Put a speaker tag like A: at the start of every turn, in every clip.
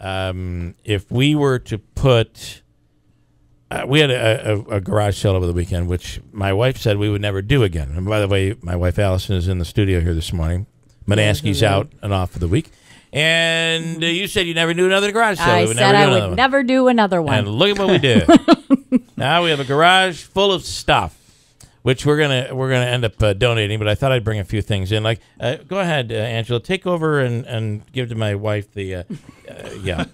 A: if we were to put, we had a garage sale over the weekend, which my wife said we would never do again. And by the way, my wife Allison is in the studio here this morning. Manaski's out and off for the week. And you said you never do another garage sale.
B: I said I would never do another one.
A: And look at what we did. Now we have a garage full of stuff, which we're gonna end up donating. But I thought I'd bring a few things in. Like, go ahead, Angela, take over and give to my wife the yeah.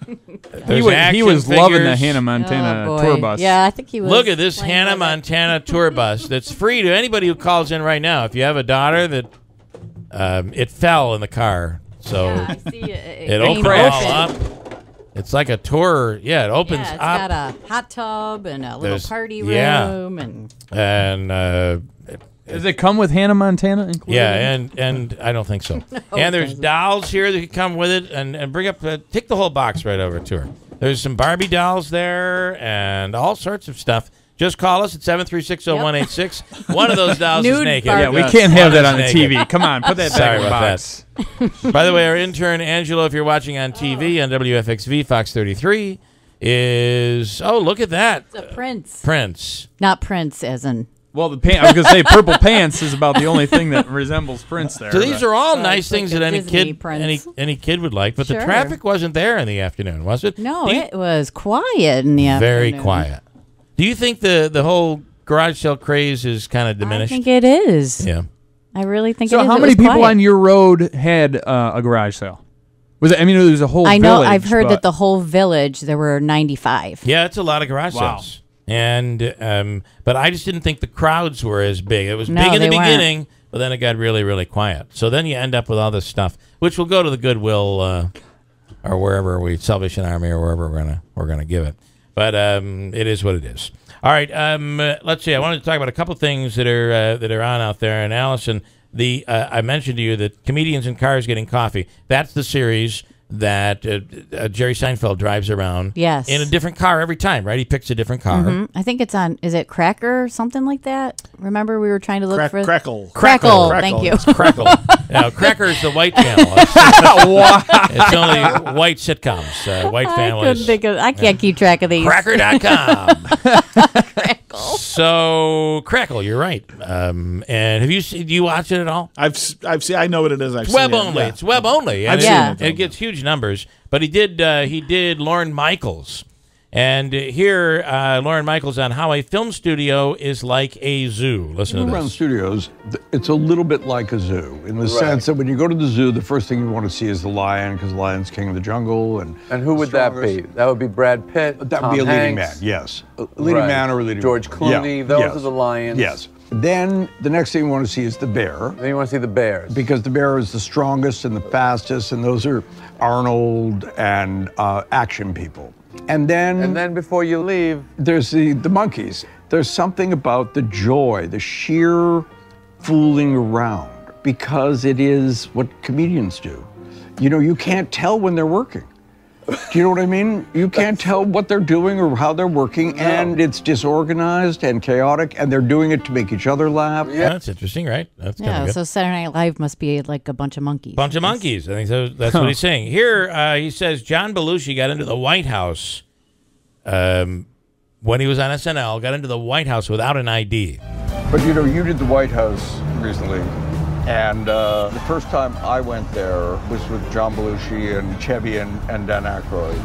C: He was loving the Hannah Montana tour bus.
B: Yeah, I think he was.
A: Look at this Hannah Montana tour bus that's free to anybody who calls in right now. If you have a daughter that it fell in the car. So
B: yeah, I see
A: it opens all up. It's like a tour. Yeah, it opens up.
B: It's got a hot tub and a little party room.
A: And
C: does it come with Hannah Montana included?
A: Yeah, and I don't think so. No, and there's dolls here that can come with it and bring up, take the whole box right over to her. There's some Barbie dolls there and all sorts of stuff. Just call us at 736-0186. One of those dolls is naked.
C: Yeah, we can't have that on the TV. Come on, put that back in the box.
A: By the way, our intern, Angelo, if you're watching on TV on WFXV, Fox 33, is... Oh, look at that.
B: It's a Prince.
A: Prince.
B: Not Prince as in...
C: Well, I was going to say purple pants is about the only thing that resembles Prince there.
A: So these are all nice things that any kid would like, but the traffic wasn't there in the afternoon, was it?
B: No, it was quiet in the afternoon.
A: Very quiet. Do you think the whole garage sale craze is kind of diminished?
B: I think it is.
A: Yeah.
B: I really think it is.
C: So how many people on your road had a garage sale? Was it? I mean, it was a whole village.
B: I know. I've heard that the whole village, there were 95.
A: Yeah, it's a lot of garage sales. And but I just didn't think the crowds were as big. It was big in the beginning, but then it got really, really quiet. So then you end up with all this stuff, which will go to the Goodwill or wherever Salvation Army or wherever we're gonna give it. But it is what it is. All right, let's see. I wanted to talk about a couple things that are on out there. And Allison, I mentioned to you that Comedians in Cars Getting Coffee. That's the series that Jerry Seinfeld drives around.
B: Yes.
A: In a different car every time, right? He picks a different car.
B: Mm-hmm. I think it's on. Is it Cracker or something like that? Remember, we were trying to look for
D: Crackle.
B: Crackle. Thank you.
A: It's Crackle. Now, Cracker is the white channel. It's only white sitcoms, white families.
B: I can't keep track of these.
A: Cracker.com.
B: Crackle.
A: So Crackle, you're right. And do you watch it at all?
D: I've seen. I know what it is. I've
A: web
D: seen
A: only.
D: It. Yeah.
A: It's web only.
D: I've
A: seen
D: it.
A: It gets huge numbers. But he did Lorne Micahels. And here, Lorne Micahels on how a film studio is like a zoo. Listen to this.
E: Around studios, it's a little bit like a zoo in the sense that when you go to the zoo, the first thing you want to see is the lion because the lion's king of the jungle. And
F: who would that be? That would be Brad Pitt.
E: That would be a leading man. Yes, a leading man or a leading
F: George Clooney.
E: Yeah.
F: Those are the lions.
E: Yes. Then the next thing you want to see is the bear.
F: Then you want to see the bears
E: because the bear is the strongest and the fastest, and those are Arnold and action people. And then
F: before you leave,
E: there's the monkeys. There's something about the joy, the sheer fooling around, because it is what comedians do. You know, you can't tell when they're working. Do you know what I mean? You can't tell what they're doing or how they're working, and it's disorganized and chaotic, and they're doing it to make each other laugh.
A: Yeah, that's interesting, right? That's
B: good. So Saturday Night Live must be like a bunch of monkeys.
A: Bunch of monkeys. I think so. That's what he's saying. Here, he says John Belushi got into the White House when he was on SNL, got into the White House without an ID.
E: But, you know, you did the White House recently. And the first time I went there was with John Belushi and Chevy and Dan Aykroyd.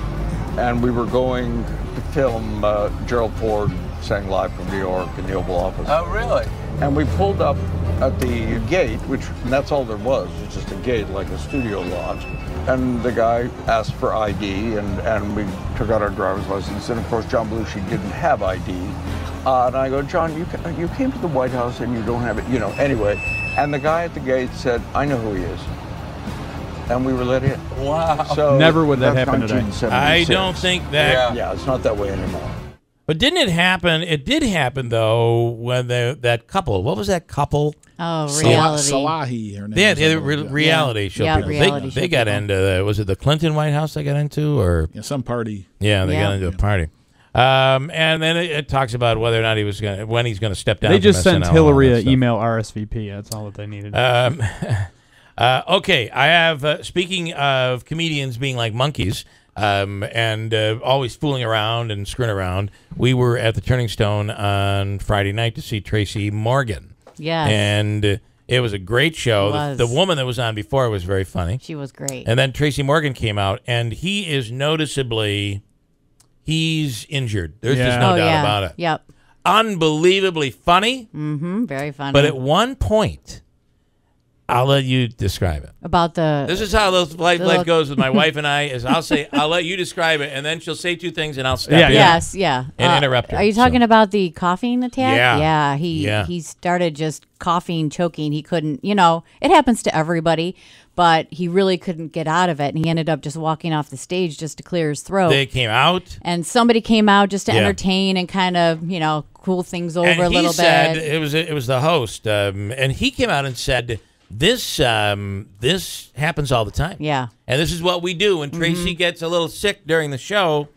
E: And we were going to film Gerald Ford sang live from New York in the Oval Office.
F: Oh, really?
E: And we pulled up at the gate, and that's all there was just a gate, like a studio lot. And the guy asked for ID, and we took out our driver's license. And of course, John Belushi didn't have ID. And I go, John, you came to the White House and you don't have it, you know, anyway. And the guy at the gate said, I know who he is. And we were let in.
F: Wow.
E: So
C: never would that happen today.
A: I don't think that.
E: Yeah, it's not that way anymore.
A: But didn't it happen? It did happen, though, when that couple, what was that couple?
B: Oh, reality.
D: Salahi, her name.
A: Yeah, reality show people.
B: Reality
A: they got into, was it the Clinton White House they got into? Or
D: some party.
A: Yeah, they got into a party. And then it talks about whether or not when he's going to step down.
C: They just
A: from
C: sent
A: SNL
C: Hillary an email RSVP. That's all that they needed.
A: Okay, I have, speaking of comedians being like monkeys, and always fooling around and screwing around. We were at the Turning Stone on Friday night to see Tracey Morgan.
B: Yes.
A: And it was a great show.
B: It was.
A: The woman that was on before was very funny.
B: She was great.
A: And then Tracey Morgan came out, and he is noticeably, he's injured. There's just no doubt about it.
B: Yep.
A: Unbelievably funny.
B: Mm-hmm. Very funny.
A: But at one point, I'll let you describe it.
B: About the...
A: This is how life goes with my wife and I, is I'll say, I'll let you describe it, and then she'll say two things, and I'll step in.
B: Yes, yeah.
A: And interrupt her.
B: Are you talking about the coughing attack?
A: Yeah.
B: Yeah, he started just coughing, choking. He couldn't, it happens to everybody, but he really couldn't get out of it, and he ended up just walking off the stage just to clear his throat.
A: They came out.
B: And somebody came out just to entertain and kind of, cool things over a little
A: bit.
B: bit.
A: It was the host, and he came out and said, This happens all the time.
B: Yeah.
A: And this is what we do when Tracey gets a little sick during the show.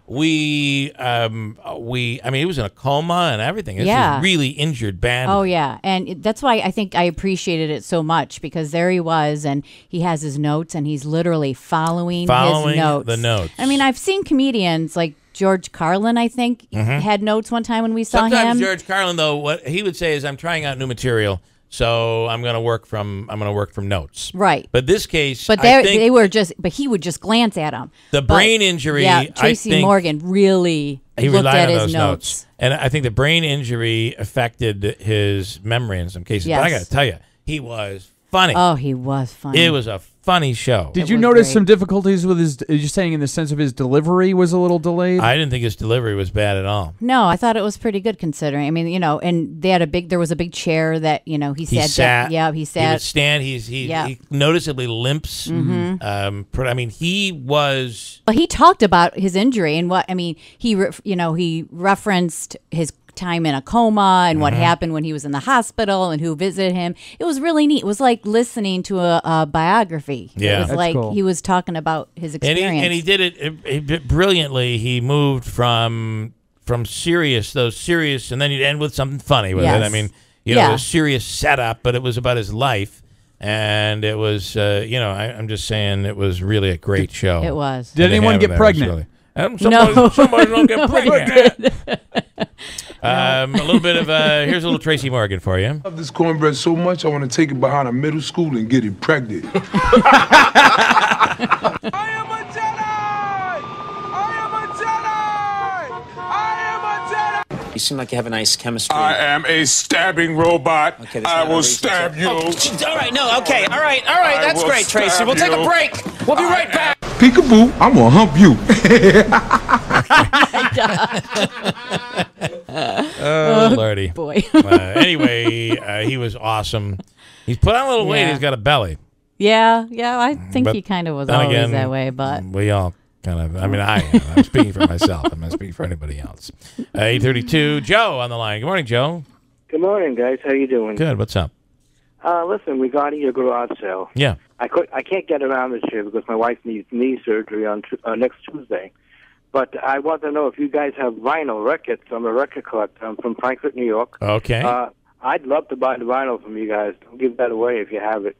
A: He was in a coma and everything. This was really injured badly.
B: Oh yeah, and that's why I think I appreciated it so much, because there he was, and he has his notes, and he's literally following his notes.
A: The notes.
B: I mean, I've seen comedians like George Carlin, I think, had notes one time when we saw him.
A: Sometimes George Carlin, though, what he would say is, "I'm trying out new material." So I'm gonna work from notes.
B: Right.
A: But this case,
B: but he would just glance at them.
A: The brain injury.
B: Yeah, Tracey Morgan really looked at his notes.
A: And I think the brain injury affected his memory in some cases.
B: Yes.
A: But I got to tell you, he was funny.
B: Oh, he was funny.
A: It was a funny show.
C: Did you notice some difficulties with his? Are you saying in the sense of his delivery was a little delayed?
A: I didn't think his delivery was bad at all.
B: No, I thought it was pretty good considering. I mean, and they had there was a big chair that he sat. Yeah, he sat.
A: He would stand. He noticeably limps. I mean, he was.
B: But he talked about his injury and he referenced his time in a coma and what happened when he was in the hospital and who visited him. It was really neat. It was like listening to a biography.
A: Yeah,
B: it was like cool. He was talking about his experience.
A: And he did it brilliantly. He moved from serious, and then he'd end with something funny with it. I mean, a serious setup, but it was about his life. And it was, I'm just saying, it was really a great show.
B: It was.
C: Did anyone get pregnant?
B: No.
A: Somebody don't get pregnant. A little bit of here's a little Tracey Morgan for you.
G: I love this cornbread so much, I want to take it behind a middle school and get it pregnant.
H: I am a Jedi! I am a Jedi! I am a Jedi!
I: You seem like you have a nice chemistry.
G: I am a stabbing robot.
I: Okay,
G: I will stab you.
I: Oh, all right, no, okay, all right, that's great, Tracey. We'll take a break. We'll be right back.
G: Peekaboo, I'm gonna hump you.
A: Oh, Lordy.
B: Boy.
A: Anyway, he was awesome. He's put on a little weight. He's got a belly.
B: Yeah, I think he kind of was always that way, but
A: we all kind of. I mean, I'm speaking for myself. I'm not speaking for anybody else. 8:32. Joe on the line. Good morning, Joe.
J: Good morning, guys. How you doing?
A: Good. What's up?
J: Listen, regarding your garage sale.
A: Yeah.
J: I can't get around this year because my wife needs knee surgery on next Tuesday. But I want to know if you guys have vinyl records. I'm a record collector. I'm from Frankfort, New York.
A: Okay.
J: I'd love to buy the vinyl from you guys. Don't give that away if you have it.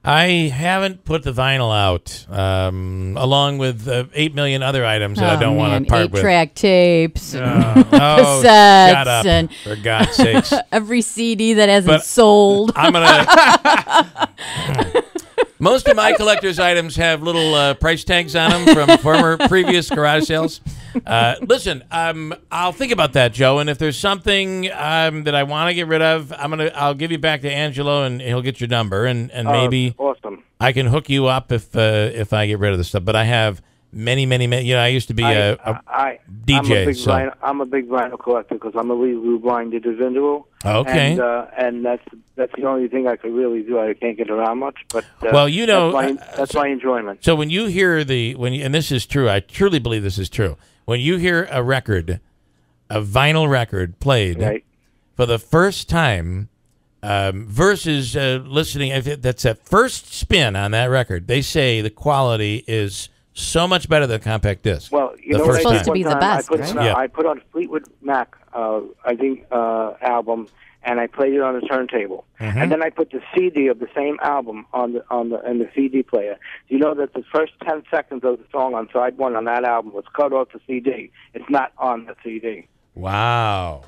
A: I haven't put the vinyl out, along with 8 million other items that I don't want to part with.
B: 8-track tapes,
A: cassettes, shut up,
B: and
A: for God's sakes,
B: every CD that hasn't sold.
A: I'm gonna. Most of my collector's items have little price tags on them from previous garage sales. Listen, I'll think about that, Joe. And if there's something that I want to get rid of, I'll give you back to Angelo, and he'll get your number, and maybe
J: awesome.
A: I can hook you up if I get rid of the stuff. But I have many. I used to be a DJ.
J: I'm a big vinyl collector because I'm a legally blind individual.
A: Okay.
J: And that's the only thing I could really do. I can't get around much, but
A: well,
J: that's my enjoyment.
A: So when you hear and this is true, I truly believe this is true. When you hear a vinyl record played for the first time, versus listening, if that's that first spin on that record, they say the quality is so much better than a compact disc.
J: Well,
B: it's supposed to be the best,
J: I put on Fleetwood Mac, album, and I played it on the turntable. And then I put the CD of the same album in the CD player. You know that the first 10 seconds of the song on side 1 on that album was cut off the CD. It's not on the CD.
A: Wow.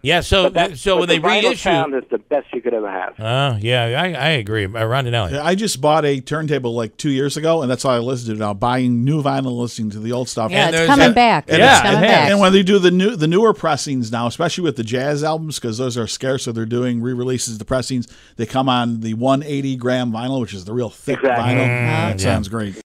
A: Yeah, so when they reissue,
J: sound is the best you could ever have.
A: Yeah, I agree. Rondinelli.
D: Yeah, I just bought a turntable like 2 years ago, and that's how I listened to it now. Buying new vinyl, listening to the old stuff.
B: Yeah, it's coming back. It's coming back.
D: And when they do the newer pressings now, especially with the jazz albums, because those are scarce, so they're doing re-releases. The pressings, they come on the 180 gram vinyl, which is the real thick vinyl. That sounds great.